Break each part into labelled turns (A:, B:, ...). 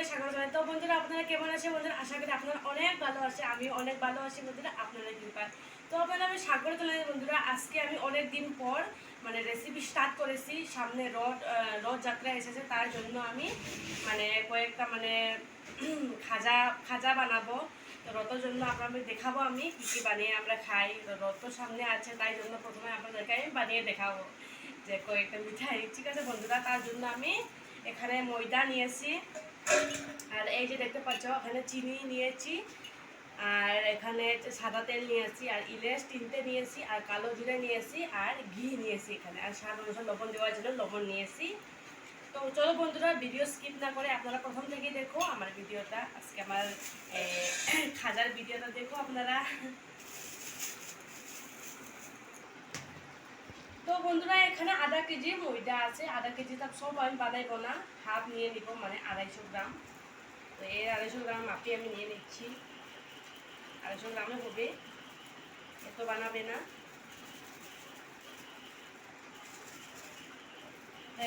A: স্বাগত জানাই। তো বন্ধুরা আপনারা কেমন আছে বন্ধুরা? আশা করি আপনারা অনেক ভালো আছে, আমি অনেক ভালো আছি বন্ধুরা, আপনারা কৃপায়। তো আপনারা আমি স্বাগত জানাই বন্ধুরা। আজকে আমি অনেক দিন পর মানে রেসিপি স্টার্ট করেছি। সামনে রথযাত্রা এসেছে, তার জন্য আমি মানে কয়েকটা মানে খাজা খাজা বানাবো। তো রথের জন্য আমি দেখাবো আমি কী কী বানিয়ে আমরা খাই। রথ তো সামনে আছে, তাই জন্য প্রথমে আপনাদেরকে আমি বানিয়ে দেখাবো যে কয়েকটা মিঠাই। ঠিক আছে বন্ধুরা, তার জন্য আমি এখানে ময়দা নিয়েছি, আর এই যে দেখতে পাচ্ছ এখানে চিনি নিয়েছি, আর এখানে সাদা তেল নিয়েছি, আর ইলিশ তিনটে নিয়েছি, আর কালো জিরে নিয়েছি, আর ঘি নিয়েছি এখানে, আর স্বাদ অনুসারে লবণ দেওয়ার জন্য লবণ নিয়েছি। তো চলো বন্ধুরা, ভিডিও স্কিপ না করে আপনারা প্রথম থেকেই দেখো আমার ভিডিওটা। আজকে আমার খাজার ভিডিওটা দেখো আপনারা। তো বন্ধুরা, এখানে আধা কেজি ময়দা আছে। আধা কেজি তা সব আমি বানাইবো না, হাফ নিয়ে নিব, মানে 250 গ্রাম। তো এই 250 গ্রাম মাপি আমি নিয়ে নিচ্ছি। 250 গ্রামে হবে, এত বানাবে না।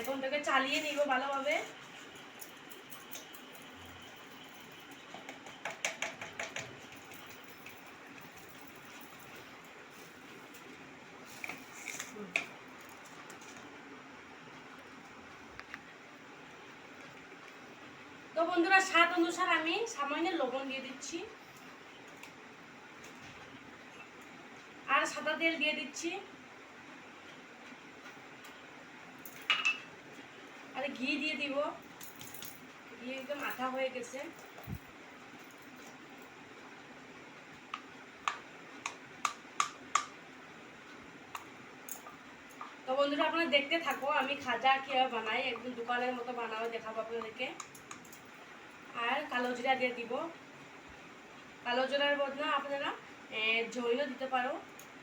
A: এখন থেকে চালিয়ে নিব ভালোভাবে। তো বন্ধুরা, স্বাদ অনুসার আমি সামান্য লবণ দিয়ে দিচ্ছি, আর সাদা তেল দিয়ে দিচ্ছি, আর ঘি দিয়ে দিব। ঘি একদম আঠা হয়ে গেছে। তো বন্ধুরা, আপনারা দেখতে থাকো আমি খাজা কীভাবে বানাই, একদম দোকানের মতো বানাবো, দেখাবো আপনাদেরকে। আর কালো জিরা দিয়ে দিব। কালো জিরার বদলে আপনারা জৈনও দিতে পারো।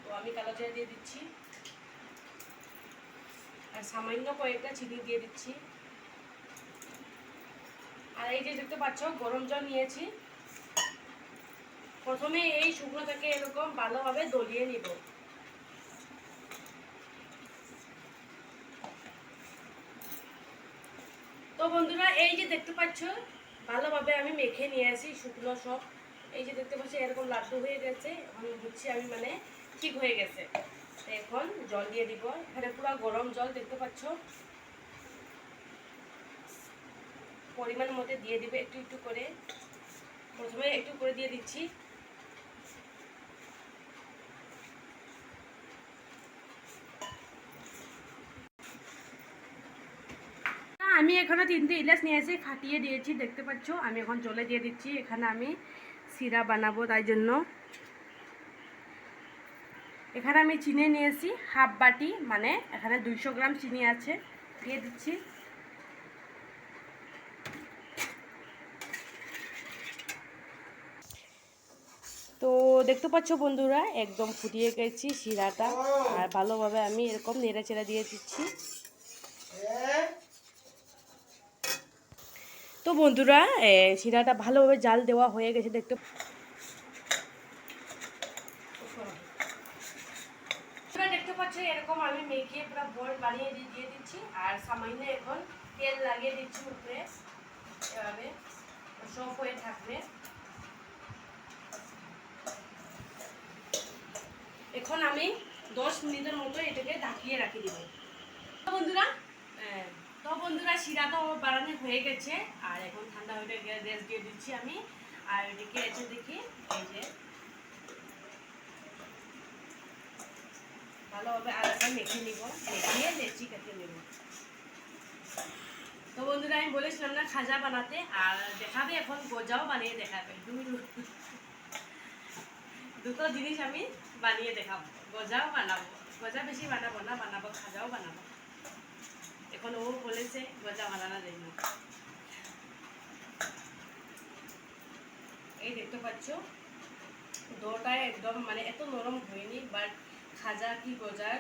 A: তো আমি কালো জিরা দিয়ে দিচ্ছি, আর সামান্য কয়েকটা চিনি দিয়ে দিচ্ছি। আর এই যে দেখতে পাচ্ছ গরম জল নিয়েছি। প্রথমে এই শুকনোটাকে এরকম ভালোভাবে দলিয়ে নিব। তো বন্ধুরা, এই যে দেখতে পাচ্ছ ভালোভাবে আমি মেখে নিয়ে আসি শুকনো সব। এই যে দেখতে পাচ্ছি এরকম লাড্ডু হয়ে গেছে। এখন বুঝছি আমি মানে ঠিক হয়ে গেছে। এখন জল দিয়ে দিব। এখানে পুরো গরম জল দেখতে পাচ্ছ, পরিমাণ মতো দিয়ে দিবে একটু একটু করে। প্রথমে একটু করে দিয়ে দিচ্ছি। আমি এখানে 3টে ইলিশ নিয়েছি, ফাটিয়ে দিয়েছি দেখতে পাচ্ছ। আমি এখন জলে দিয়ে দিচ্ছি। এখানে আমি সিরা বানাবো, তাই জন্য এখানে আমি চিনি নিয়েছি হাফ বাটি, মানে এখানে 200 গ্রাম চিনি আছে, দিয়ে দিচ্ছি। তো দেখতে পাচ্ছ বন্ধুরা, একদম ফুটিয়ে গেছি শিরাটা, আর ভালোভাবে আমি এরকম নেড়ে চেড়ে দিয়ে দিচ্ছি। তো বন্ধুরা, শিরাটা ভালোভাবে জাল দেওয়া হয়ে গেছে দেখতে পাচ্ছ। এরকম আমি মেখে পুরো বল বানিয়ে দিয়ে দিচ্ছি, আর সামান্য এখন তেল লাগিয়ে দিচ্ছি উপরে, এভাবে সব হয়ে থাকবে। এখন আমি 10 মিনিটের মতো এটাকে ঢাকিয়ে রাখি দিব। তো বন্ধুরা শিরাটা বানানো হয়ে গেছে, আর এখন ঠান্ডা হয়ে গ্যাস দিয়ে দিচ্ছি আমি। আর এদিকে এসে দেখি, এই যে ভালোভাবে আলাদা মেখে নিব, মেখে লেচি কেটে নেব। তো বন্ধুরা, আমি বলেছিলাম না খাজা বানাতে, আর দেখাবে এখন গজাও বানিয়ে দেখাবে। দুটো জিনিস আমি বানিয়ে দেখাবো, গজাও বানাবো। গজা বেশি বানাবো না, বানাবো খাজাও বানাবো। এখন ও বলেছে গজা বানানোর জন্য। এই দেখতে পাচ্ছ ডোটা একদম মানে এত নরম হয়নি, বাট খাজা কি গজার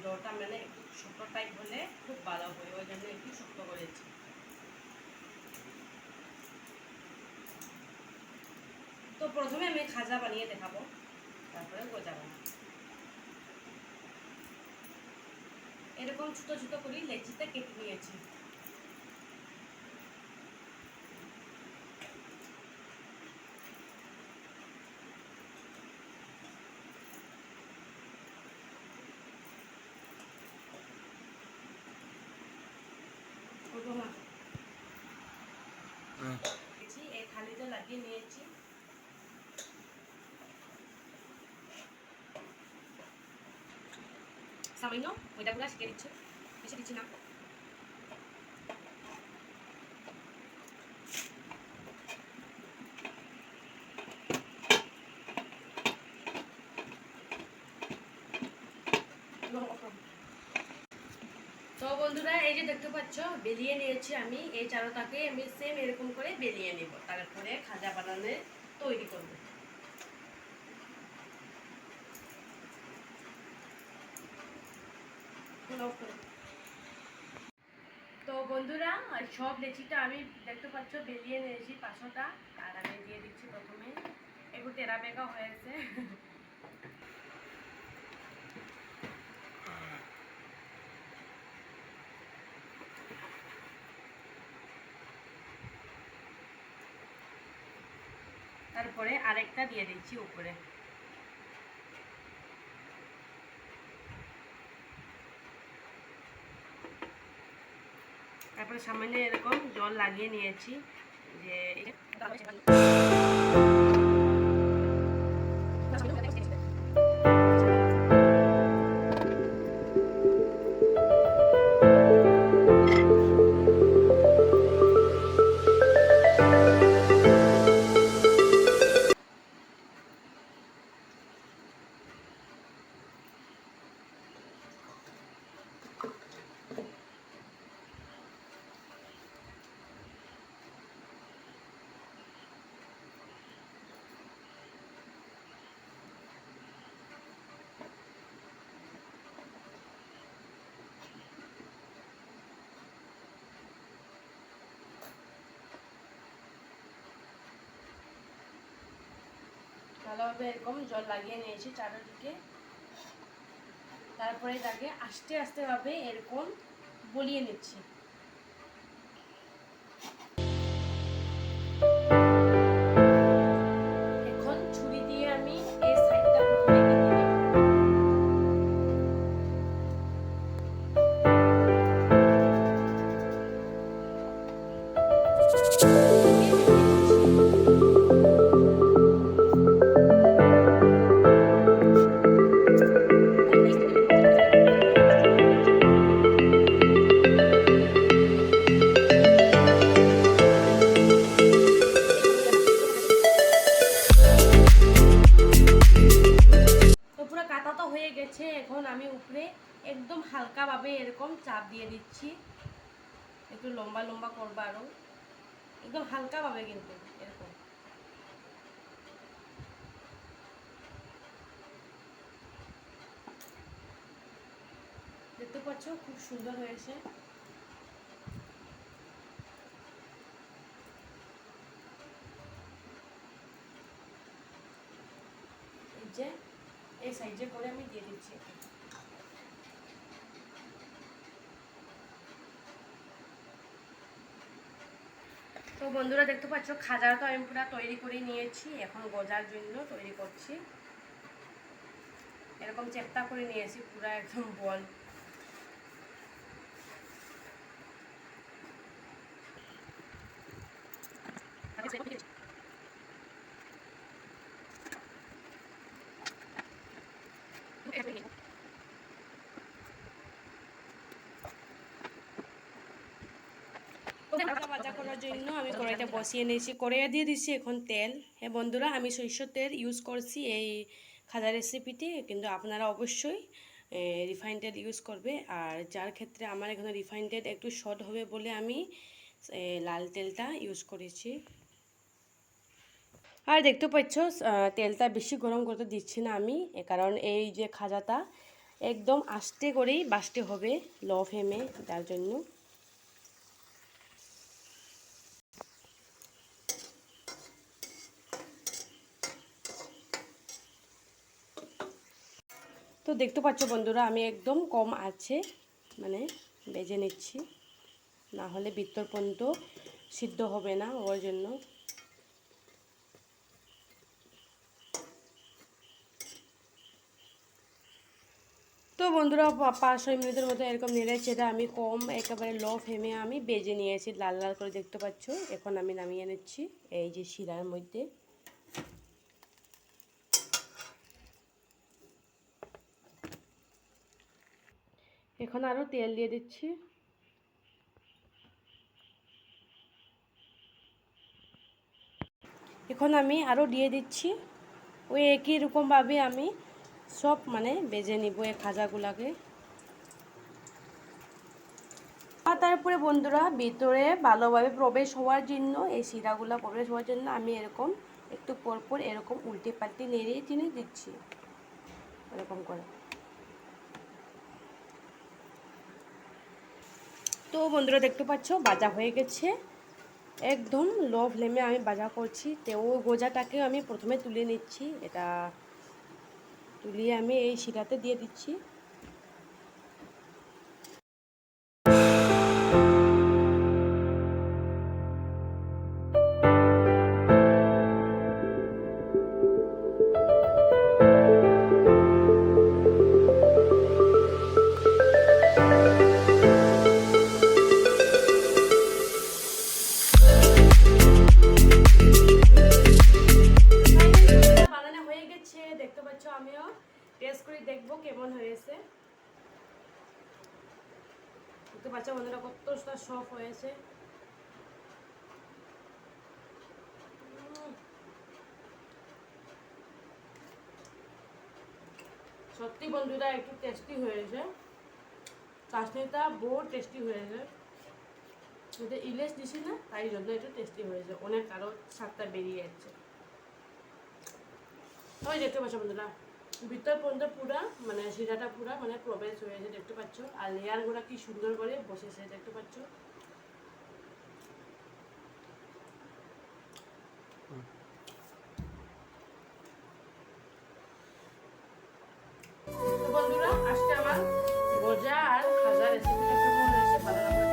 A: ডোটা মানে একটু শক্ত টাইপ হলে খুব ভালো হয়, ওই জন্য একটু শক্ত করেছি। তো প্রথমে আমি খাজা বানিয়ে দেখাবো, তারপরে গজা বানাবো। এরকম ছোটো ছোটো করে লেচিটা কেটে নিয়েছি। দিয়ে নিয়েছি। সামান্য ময়দাগুলো শিখে দিচ্ছি, বেশি দিচ্ছি না। তো বন্ধুরা এই যে দেখতে পাচ্ছ বেলিয়ে নিয়েছি আমি। এই চারোটাকে আমি সেম এরকম করে বেলিয়ে নেব, তারপরে খাজা বানানো তৈরি করব। তো বন্ধুরা সব লেচিটা আমি দেখতে পাচ্ছ বেলিয়ে নিয়েছি 500টা। আর আমি দিয়ে দিচ্ছি প্রথমে, একটু টেরা বেঁকা হয়েছে। তারপরে আরেকটা দিয়ে দিচ্ছি উপরে। তারপরে সামান্য এরকম জল লাগিয়ে নিয়েছি যে ভালোভাবে এরকম জল লাগিয়ে নিয়েছি চারদিকে। তারপরে তাকে আস্তে আস্তে ভাবে এরকম বলিয়ে নিচ্ছি। এখন ছুরি দিয়ে আমি এই সাইডটা প্রথমে কেটে নেব। এখন আমি উপরে একদম হালকাভাবে এরকম চাপ দিয়ে দিচ্ছি। একটু লম্বা লম্বা করবো, আরো একদম হালকাভাবে, কিন্তু এরকম। দেখতে পাচ্ছ খুব সুন্দর হয়েছে। এই যে এই সাইজে করে আমি দিয়ে দিচ্ছি। তো বন্ধুরা দেখতে পাচ্ছ খাজাটা তো আমি পুরো তৈরি করে নিয়েছি। এখন গজার জন্য তৈরি করছি। এরকম চেপটা করে নিয়েছি পুরো একদম বল। ভাজা করার জন্য আমি কড়াইটা বসিয়ে নিয়েছি, কড়াইয়া দিয়ে দিচ্ছি এখন তেল। হ্যাঁ বন্ধুরা, আমি সরিষার তেল ইউজ করছি এই খাজা রেসিপিতে, কিন্তু আপনারা অবশ্যই রিফাইন তেল ইউজ করবে। আর যার ক্ষেত্রে আমার এখানে রিফাইন তেল একটু শর্ট হবে বলে আমি লাল তেলটা ইউজ করেছি। আর দেখতে পাচ্ছ তেলটা বেশি গরম করতে দিচ্ছি না আমি, কারণ এই যে খাজাটা একদম আস্তে করেই বাছতে হবে, লো ফ্লেমে, তার জন্য। তো দেখতে পাচ্ছ বন্ধুরা আমি একদম কম আছে মানে ভেজে নিচ্ছি, না হলে ভিতর পর্যন্ত সিদ্ধ হবে না, ওর জন্য। তো বন্ধুরা 5-6 মিনিটের মতো এরকম নেড়ে সেটা আমি কম একেবারে লো ফ্লেমে আমি বেজে নিয়েছি, লাল লাল করে দেখতে পাচ্ছ। এখন আমি নামিয়ে নিচ্ছি এই যে শিরার মধ্যে। এখন আরও তেল দিয়ে দিচ্ছি। এখন আমি আরও দিয়ে দিচ্ছি। ওই একই রকমভাবে আমি সব মানে বেজে নিব এই খাজাগুলাকে। আর তারপরে বন্ধুরা ভিতরে ভালোভাবে প্রবেশ হওয়ার জন্য, এই শিরাগুলা প্রবেশ হওয়ার জন্য আমি এরকম একটু পরপর এরকম উল্টে পাল্টে নেড়ে টেনে দিচ্ছি এরকম করে। তো বন্ধুরা দেখতে পাচ্ছ ভাজা হয়ে গেছে, একদম লো ফ্লেমে আমি ভাজা করছি। তো ওই গোজাটাকে আমি প্রথমে তুলে নিচ্ছি, এটা তুলিয়ে আমি এই শিরাতে দিয়ে দিচ্ছি। বানানো হয়ে গেছে দেখতে পাচ্ছ, আমিও টেস্ট করে দেখবো কেমন হয়েছে। দেখতে পাচ্ছ বন্ধুরা কতটা সফট হয়েছে। সত্যি বন্ধুরা একটু টেস্টি হয়েছে, চাটনিটা বহু টেস্টি হয়েছে। এটা ইলিশ দিছি না, তাই জন্য একটু টেস্টি হয়েছে, অনেক আরও স্বাদটা বেরিয়ে যাচ্ছে। ওই দেখতে পাচ্ছ বন্ধুরা ভিতর পর্যন্ত পুরা মানে শিরাটা পুরা মানে প্রবেশ হয়েছে দেখতে পাচ্ছ, আর লেয়ারগুলো কি সুন্দর করে বসেছে দেখতে পাচ্ছ। বন্ধুরা আজকে আমার গজা আর খাজা রেসিপিটা কেমন হয়েছে ভালো লাগবে